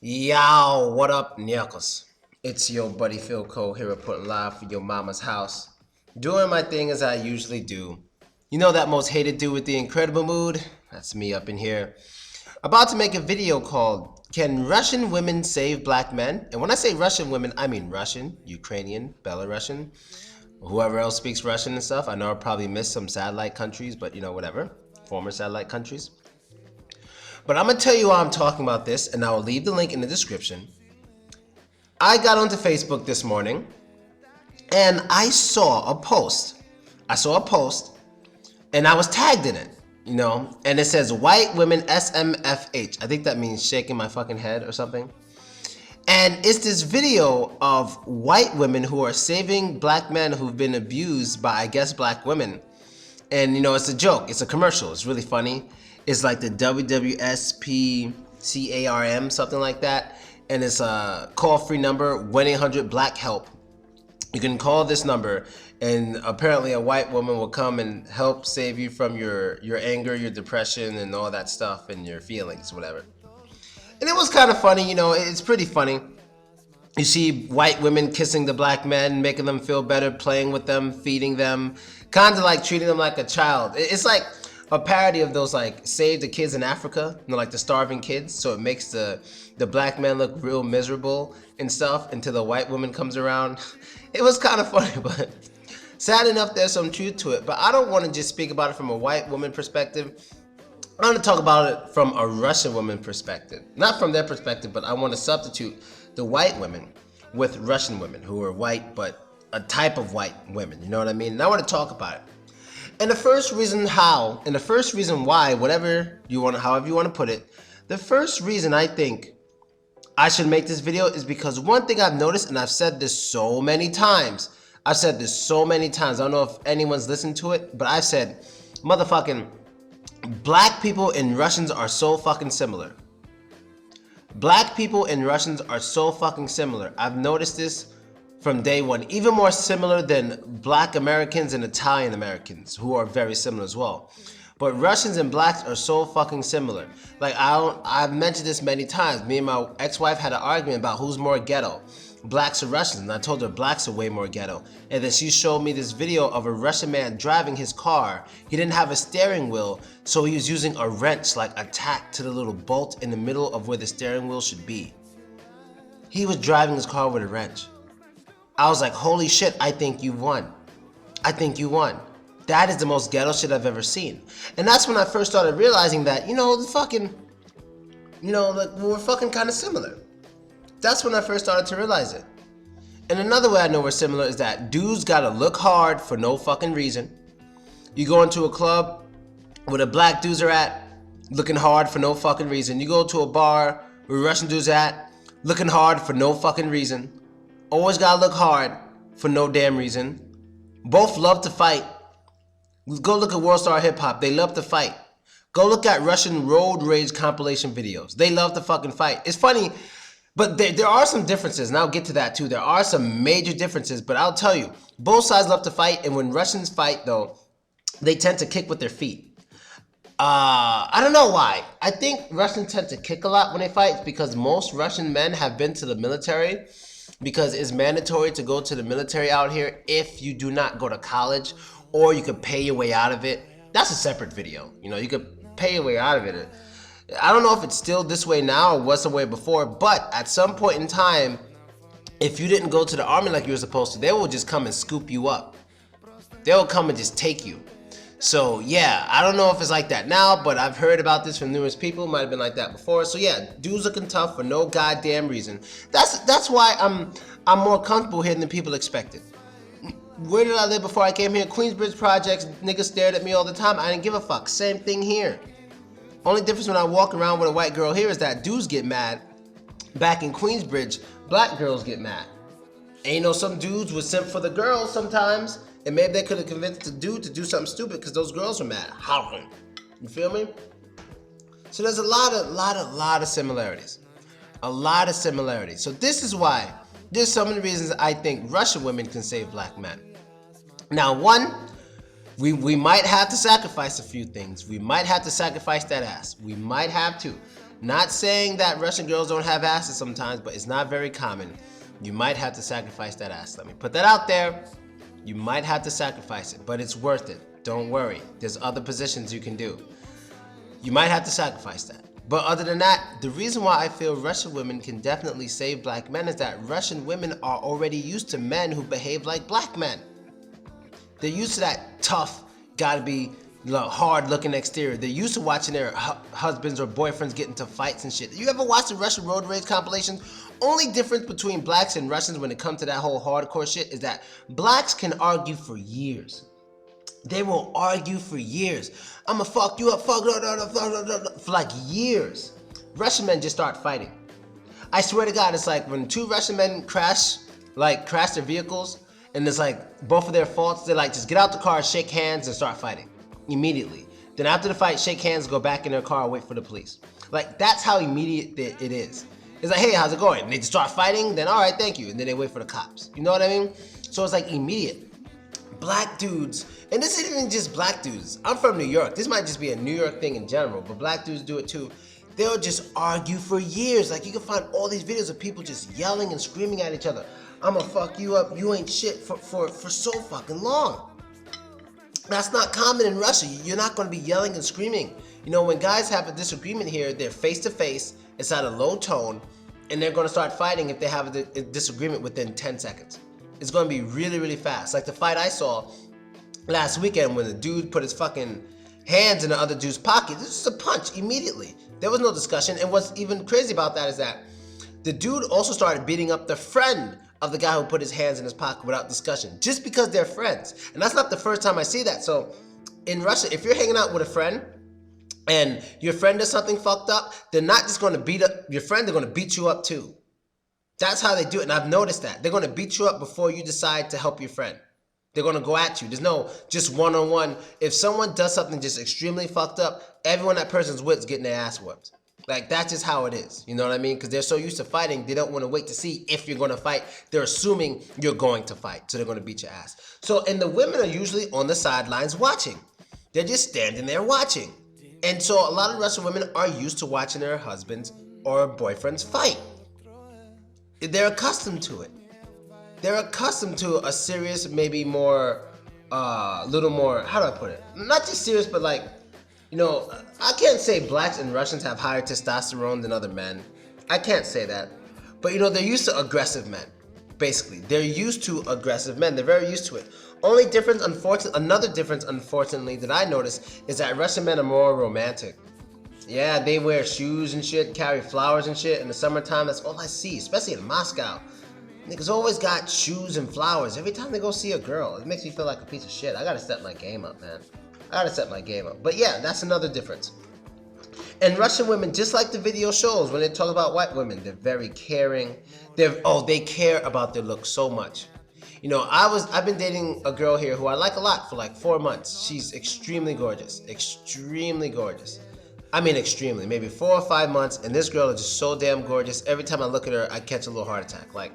Yow, what up, Nyakos? It's your buddy Philko here reporting live for your mama's house. Doing my thing as I usually do. You know that most hated dude with the incredible mood? That's me up in here. About to make a video called Can Russian Women Save Black Men? And when I say Russian women, I mean Russian, Ukrainian, Belarusian, whoever else speaks Russian and stuff. I know I probably missed some satellite countries, but whatever. Former satellite countries. But I'm going to tell you why I'm talking about this, and I will leave the link in the description. I got onto Facebook this morning, and I saw a post. And I was tagged in it, and it says, white women SMFH. I think that means shaking my fucking head or something. And it's this video of white women who are saving black men who've been abused by, I guess, black women. And, it's a joke. It's a commercial. It's really funny. It's like the WWSPCARM, something like that. And it's a call-free number, 1-800-BLACK-HELP. You can call this number, and apparently a white woman will come and help save you from your anger, your depression, and all that stuff, and your feelings, whatever. And it was kind of funny, it's pretty funny. You see white women kissing the black men, making them feel better, playing with them, feeding them, kind of like treating them like a child. It's like a parody of those like save the kids in Africa, like the starving kids. So it makes the black man look real miserable and stuff until the white woman comes around. It was kind of funny, but sad enough there's some truth to it. But I don't want to just speak about it from a white woman perspective. I want to talk about it from a Russian woman perspective. Not from their perspective, but I want to substitute the white women with Russian women who are white, but a type of white women, you know what I mean? And I want to talk about it. And the first reason how, and the first reason why, however you want to put it, the first reason I think I should make this video is because one thing I've noticed, and I've said this so many times, I don't know if anyone's listened to it, but I've said, motherfucking, black people and Russians are so fucking similar. Black people and Russians are so fucking similar. I've noticed this from day one, even more similar than black Americans and Italian Americans, who are very similar as well. But Russians and blacks are so fucking similar. Like, I've mentioned this many times. Me and my ex-wife had an argument about who's more ghetto, blacks or Russians, and I told her blacks are way more ghetto. And then she showed me this video of a Russian man driving his car. He didn't have a steering wheel, so he was using a wrench, like a tack to the little bolt in the middle of where the steering wheel should be. He was driving his car with a wrench. I was like, holy shit, I think you won. That is the most ghetto shit I've ever seen. And that's when I first started realizing that, we're fucking kind of similar. That's when I first started to realize it. And another way I know we're similar is that dudes gotta look hard for no fucking reason. You go into a club where the black dudes are at, looking hard for no fucking reason. You go to a bar where Russian dudes are at, looking hard for no fucking reason. Always gotta look hard for no damn reason. Both love to fight. Go look at World Star Hip Hop. They love to fight. Go look at Russian road rage compilation videos. They love to fucking fight. It's funny, but there are some differences, and I'll get to that too. There are some major differences, but I'll tell you, both sides love to fight, and when Russians fight, though, they tend to kick with their feet. I don't know why. I think Russians tend to kick a lot when they fight because most Russian men have been to the military, because it's mandatory to go to the military out here if you do not go to college, or you could pay your way out of it. That's a separate video. You could pay your way out of it. I don't know if it's still this way now or was the way before, but at some point in time, if you didn't go to the army like you were supposed to, they will just come and scoop you up. They'll come and just take you. So yeah, I don't know if it's like that now, but I've heard about this from numerous people. It might have been like that before. So yeah, dudes looking tough for no goddamn reason. That's why I'm more comfortable here than people expected. Where did I live before I came here? Queensbridge projects, niggas stared at me all the time. I didn't give a fuck. Same thing here. Only difference when I walk around with a white girl here is that dudes get mad. Back in Queensbridge, black girls get mad. And some dudes would simp for the girls sometimes. And maybe they could have convinced the dude to do something stupid because those girls were mad. You feel me? So there's a lot of similarities. A lot of similarities. So this is why, there's some of the reasons I think Russian women can save black men. Now, one, we might have to sacrifice a few things. We might have to sacrifice that ass. We might have to. Not saying that Russian girls don't have asses sometimes, but it's not very common. You might have to sacrifice that ass. Let me put that out there. You might have to sacrifice it, but it's worth it. Don't worry. There's other positions you can do. You might have to sacrifice that. But other than that, the reason why I feel Russian women can definitely save black men is that Russian women are already used to men who behave like black men. They're used to that tough, gotta be hard looking exterior. They're used to watching their husbands or boyfriends get into fights and shit. You ever watch the Russian road rage compilations? Only difference between blacks and Russians when it comes to that whole hardcore shit is that blacks can argue for years. They will argue for years. I'ma fuck you up, fuck for like years. Russian men just start fighting. I swear to God, it's like when two Russian men crash their vehicles, and it's like both of their faults. They like just get out the car, shake hands, and start fighting immediately. Then after the fight, shake hands, go back in their car, wait for the police. Like that's how immediate it is. It's like, hey, how's it going? And they just start fighting. Then all right, thank you, and then they wait for the cops. You know what I mean? So it's like immediate. Black dudes, and this isn't even just black dudes. I'm from New York. This might just be a New York thing in general, but black dudes do it too. They'll just argue for years. Like you can find all these videos of people just yelling and screaming at each other. I'ma fuck you up, you ain't shit for so fucking long. That's not common in Russia. You're not gonna be yelling and screaming. You know, when guys have a disagreement here, they're face to face, it's at a low tone, and they're gonna start fighting if they have a disagreement within 10 seconds. It's gonna be really, really fast. Like the fight I saw last weekend when the dude put his fucking hands in the other dude's pocket. This is a punch immediately. There was no discussion. And what's even crazy about that is that the dude also started beating up the friend of the guy who put his hands in his pocket without discussion, just because they're friends. And that's not the first time I see that. So in Russia, if you're hanging out with a friend and your friend does something fucked up, they're not just gonna beat up your friend, they're gonna beat you up too. That's how they do it, and I've noticed that. They're gonna beat you up before you decide to help your friend. They're gonna go at you. There's no just one-on-one. If someone does something just extremely fucked up, everyone that person's with is getting their ass whooped. Like, that's just how it is. You know what I mean? Because they're so used to fighting, they don't want to wait to see if you're gonna fight. They're assuming you're going to fight, so they're gonna beat your ass. So, and the women are usually on the sidelines watching. They're just standing there watching. And so a lot of Russian women are used to watching their husbands or boyfriends fight. They're accustomed to it. They're accustomed to a serious, maybe more, little more, how do I put it? Not just serious, but like, you know, I can't say blacks and Russians have higher testosterone than other men. I can't say that. But you know, they're used to aggressive men, basically. They're used to aggressive men. They're very used to it. Only difference, another difference, unfortunately, that I noticed is that Russian men are more romantic. Yeah, they wear shoes and shit, carry flowers and shit. In the summertime, that's all I see, especially in Moscow. Niggas always got shoes and flowers every time they go see a girl. It makes me feel like a piece of shit. I gotta step my game up, man. I gotta step my game up. But yeah, that's another difference. And Russian women, just like the video shows, when they talk about white women, they're very caring. They care about their look so much. You know, I've been dating a girl here who I like a lot for like 4 months. She's extremely gorgeous, extremely gorgeous. I mean extremely, maybe 4 or 5 months, and this girl is just so damn gorgeous. Every time I look at her, I catch a little heart attack. Like,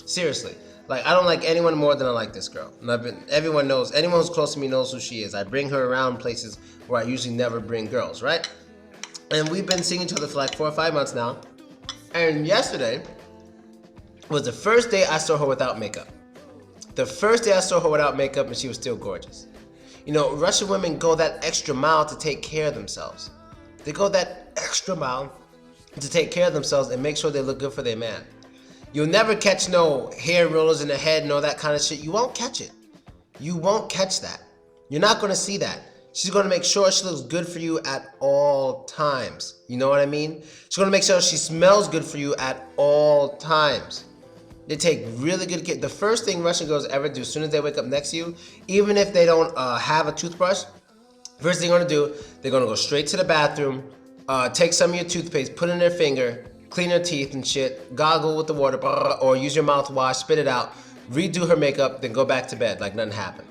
seriously. Like, I don't like anyone more than I like this girl. And everyone knows, anyone who's close to me knows who she is. I bring her around places where I usually never bring girls, right? And we've been seeing each other for like 4 or 5 months now. And yesterday was the first day I saw her without makeup. The first day I saw her without makeup, and she was still gorgeous. You know, Russian women go that extra mile to take care of themselves. They go that extra mile to take care of themselves and make sure they look good for their man. You'll never catch no hair rollers in the head and all that kind of shit. You won't catch it. You won't catch that. You're not going to see that. She's going to make sure she looks good for you at all times. You know what I mean? She's going to make sure she smells good for you at all times. They take really good care. The first thing Russian girls ever do as soon as they wake up next to you, even if they don't have a toothbrush, first thing they're gonna do, they're gonna go straight to the bathroom, take some of your toothpaste, put it in their finger, clean their teeth and shit, gargle with the water, or use your mouthwash, spit it out, redo her makeup, then go back to bed like nothing happened.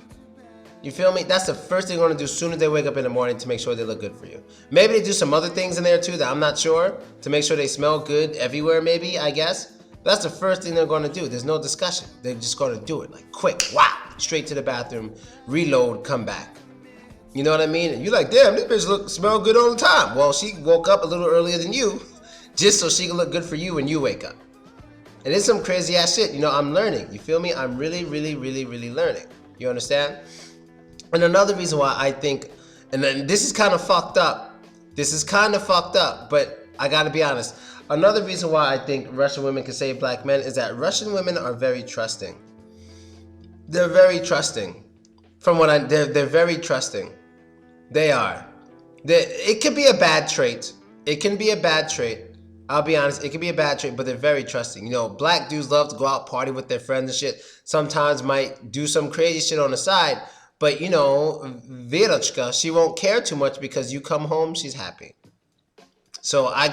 You feel me? That's the first thing they're gonna do as soon as they wake up in the morning to make sure they look good for you. Maybe they do some other things in there too that I'm not sure, to make sure they smell good everywhere maybe, I guess. That's the first thing they're gonna do. There's no discussion. They're just gonna do it, like quick, wow, straight to the bathroom, reload, come back. You know what I mean? And you're like, damn, this bitch smell good all the time. Well, she woke up a little earlier than you, just so she can look good for you when you wake up. And it's some crazy ass shit. You know, I'm learning. You feel me? I'm really learning. You understand? And another reason why I think, and then this is kind of fucked up. But I gotta be honest. Another reason why I think Russian women can save black men is that Russian women are very trusting. They're very trusting. They're very trusting. They are. It could be a bad trait. I'll be honest, it can be a bad trait, but they're very trusting. You know, black dudes love to go out party with their friends and shit. Sometimes might do some crazy shit on the side, but you know, Verochka, she won't care too much because you come home, she's happy. So I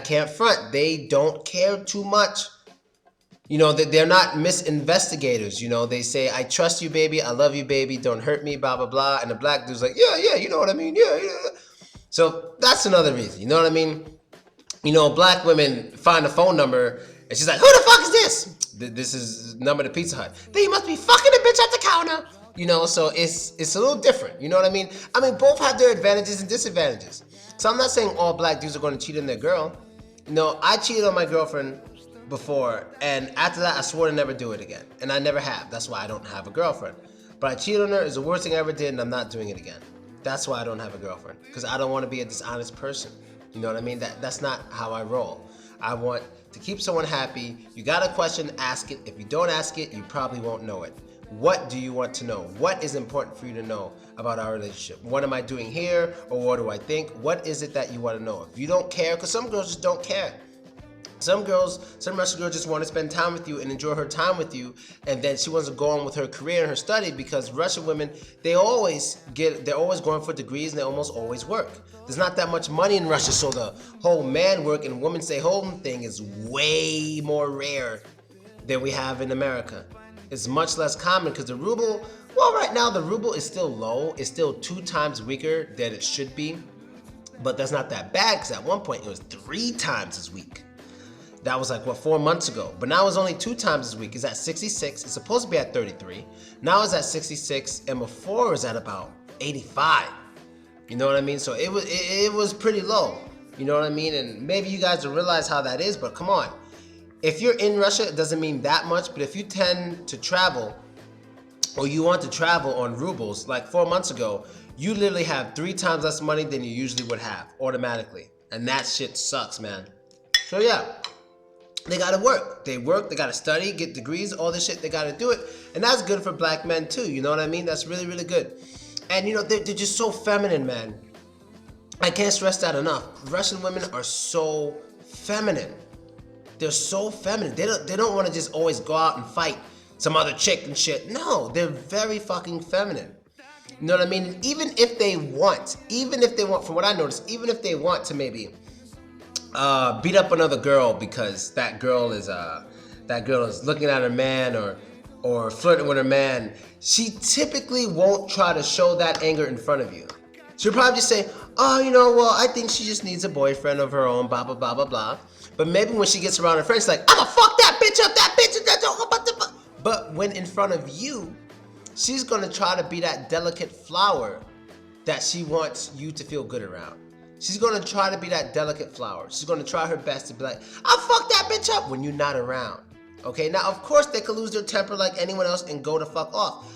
can't front. They don't care too much. You know, they're not misinvestigators. You know, they say, I trust you, baby. I love you, baby. Don't hurt me, blah, blah, blah. And the black dude's like, yeah, you know what I mean? Yeah. So that's another reason. You know what I mean? You know, black women find a phone number and she's like, who the fuck is this? This is number to Pizza Hut. Then you must be fucking the bitch at the counter. You know, so it's a little different. You know what I mean? I mean, both have their advantages and disadvantages. So I'm not saying all black dudes are going to cheat on their girl. No, I cheated on my girlfriend before, and after that I swore to never do it again. And I never have. That's why I don't have a girlfriend. But I cheated on her. It's the worst thing I ever did, and I'm not doing it again. That's why I don't have a girlfriend. Because I don't want to be a dishonest person. You know what I mean? That's not how I roll. I want to keep someone happy. You got a question, ask it. If you don't ask it, you probably won't know it. What do you want to know? What is important for you to know about our relationship? What am I doing here, or what do I think? What is it that you want to know? If you don't care, because some girls just don't care. Some Russian girls just want to spend time with you and enjoy her time with you, and then she wants to go on with her career and her study, because Russian women, they're always going for degrees and they almost always work. There's not that much money in Russia, so the whole man work and woman stay home thing is way more rare than we have in America. It's much less common because the ruble, well, right now the ruble is still low. It's still 2 times weaker than it should be, but that's not that bad because at one point it was 3 times as weak. That was like, what, 4 months ago. But now it's only 2 times as weak. It's at 66. It's supposed to be at 33. Now it's at 66, and before it was at about 85. You know what I mean? So it was pretty low. You know what I mean? And maybe you guys don't realize how that is, but come on. If you're in Russia, it doesn't mean that much, but if you tend to travel, or you want to travel on rubles, like 4 months ago, you literally have 3 times less money than you usually would have, automatically. And that shit sucks, man. So yeah. They gotta work, they gotta study, get degrees, all this shit, they gotta do it. And that's good for black men too, you know what I mean? That's really, really good. And you know, they're just so feminine, man. I can't stress that enough. Russian women are so feminine. They're so feminine. They don't wanna just always go out and fight some other chick and shit. No, they're very fucking feminine. You know what I mean? And even if they want, from what I noticed, even if they want to maybe beat up another girl because that girl is looking at her man or flirting with her man, she typically won't try to show that anger in front of you. She'll probably just say, oh, you know, well, I think she just needs a boyfriend of her own, blah, blah, blah, blah, blah. But maybe when she gets around her friends, she's like, I'ma fuck that bitch up, but when in front of you, she's gonna try to be that delicate flower that she wants you to feel good around. She's gonna try to be that delicate flower. She's gonna try her best to be like, I'll fuck that bitch up when you're not around. Okay, now of course they could lose their temper like anyone else and go the fuck off.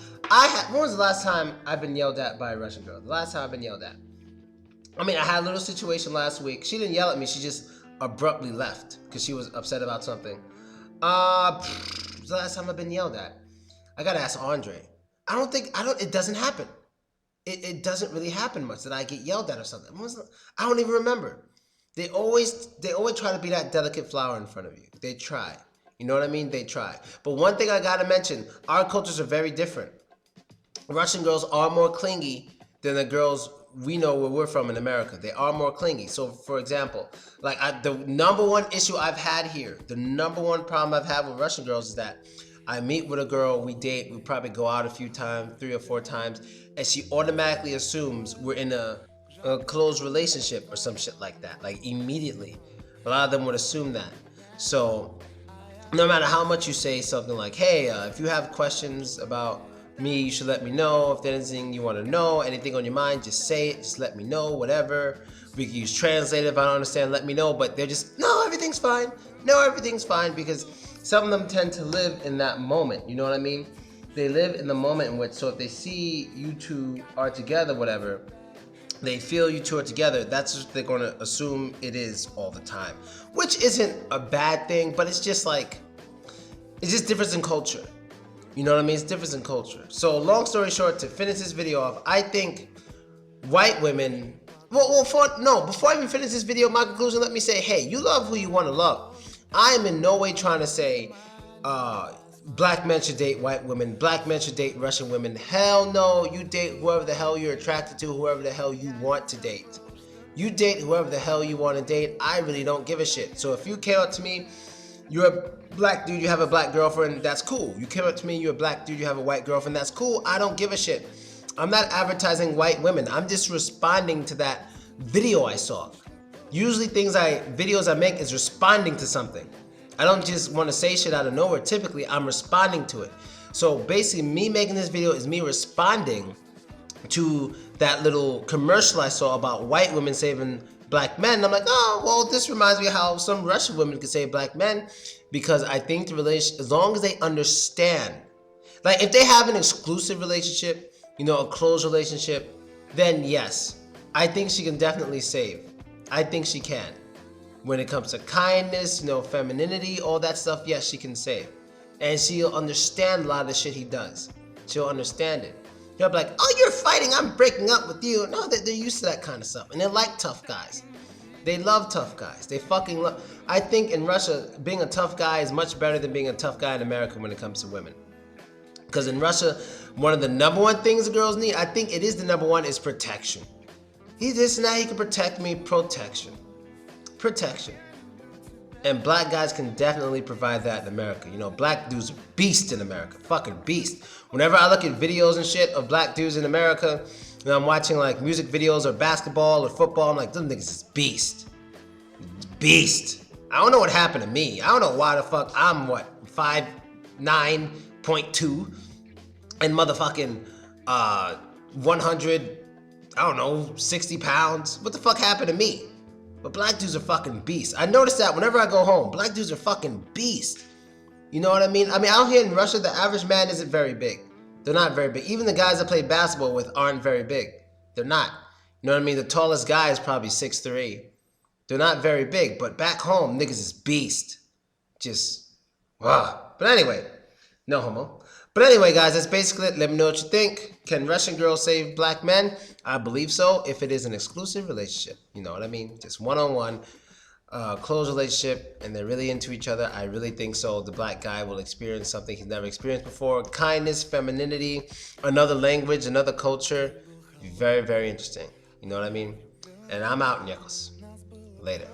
When was the last time I've been yelled at by a Russian girl? The last time I've been yelled at. I mean, I had a little situation last week. She didn't yell at me, she just abruptly left because she was upset about something. The last time I've been yelled at. I gotta ask Andre. It doesn't happen. It doesn't really happen much that I get yelled at or something. I don't even remember. They always try to be that delicate flower in front of you. They try. You know what I mean? They try. But one thing I gotta mention, our cultures are very different. Russian girls are more clingy than the girls we know where we're from in America. They are more clingy. So for example, like the number one issue I've had here, the number one problem I've had with Russian girls is that I meet with a girl, we date, we probably go out a few times, 3 or 4 times, and she automatically assumes we're in a close relationship or some shit like that, like immediately. A lot of them would assume that. So no matter how much you say something like, hey, if you have questions about Me, you should let me know if there's anything you want to know, anything on your mind, just say it, just let me know, whatever. We can use translator if I don't understand, let me know, but they're just, no, everything's fine. No, everything's fine, because some of them tend to live in that moment, you know what I mean? They live in the moment in which, so if they see you two are together, whatever, they feel you two are together, that's what they're going to assume it is all the time. Which isn't a bad thing, but it's just like, it's just difference in culture. You know what I mean? It's difference in culture. So long story short, to finish this video off, I think white women, before I even finish this video, my conclusion, let me say, hey, you love who you want to love. I am in no way trying to say, black men should date white women, black men should date Russian women. Hell no, you date whoever the hell you're attracted to, whoever the hell you want to date. You date whoever the hell you want to date. I really don't give a shit. So if you came up to me, you're a black dude, you have a black girlfriend, that's cool. You came up to me, you're a black dude, you have a white girlfriend, that's cool. I don't give a shit. I'm not advertising white women. I'm just responding to that video I saw. Usually videos I make is responding to something. I don't just want to say shit out of nowhere. Typically, I'm responding to it. So basically, me making this video is me responding to that little commercial I saw about white women saving black men. And I'm like, oh, well, this reminds me of how some Russian women could save black men, because I think the relation, as long as they understand, like if they have an exclusive relationship, you know, a close relationship, then yes, I think she can definitely save. I think she can. When it comes to kindness, you know, femininity, all that stuff, yes, she can save. And she'll understand a lot of the shit he does. She'll understand it. He'll be like, oh, you're fighting, I'm breaking up with you. No, they're used to that kind of stuff. And they like tough guys. They love tough guys. They fucking love. I think in Russia, being a tough guy is much better than being a tough guy in America when it comes to women. Because in Russia, one of the number one things the girls need, I think it is the number one, is protection. He's this and that, he can protect me, protection. Protection. And black guys can definitely provide that in America. You know, black dudes are beasts in America. Fucking beast. Whenever I look at videos and shit of black dudes in America, and I'm watching like music videos or basketball or football, I'm like, them niggas is beast. Beast. I don't know what happened to me. I don't know why the fuck I'm 5'9.2 and motherfucking 100, I don't know, 60 pounds. What the fuck happened to me? But black dudes are fucking beasts. I notice that whenever I go home, black dudes are fucking beasts. You know what I mean? I mean, out here in Russia, the average man isn't very big. They're not very big. Even the guys I play basketball with aren't very big. They're not. You know what I mean? The tallest guy is probably 6'3". They're not very big, but back home, niggas is beast. Just, wow. But anyway, no homo. But anyway, guys, that's basically it. Let me know what you think. Can Russian girls save black men? I believe so, if it is an exclusive relationship. You know what I mean? Just one-on-one, close relationship, and they're really into each other. I really think so. The black guy will experience something he's never experienced before. Kindness, femininity, another language, another culture. Very, very interesting. You know what I mean? And I'm out, Nyekos. Later.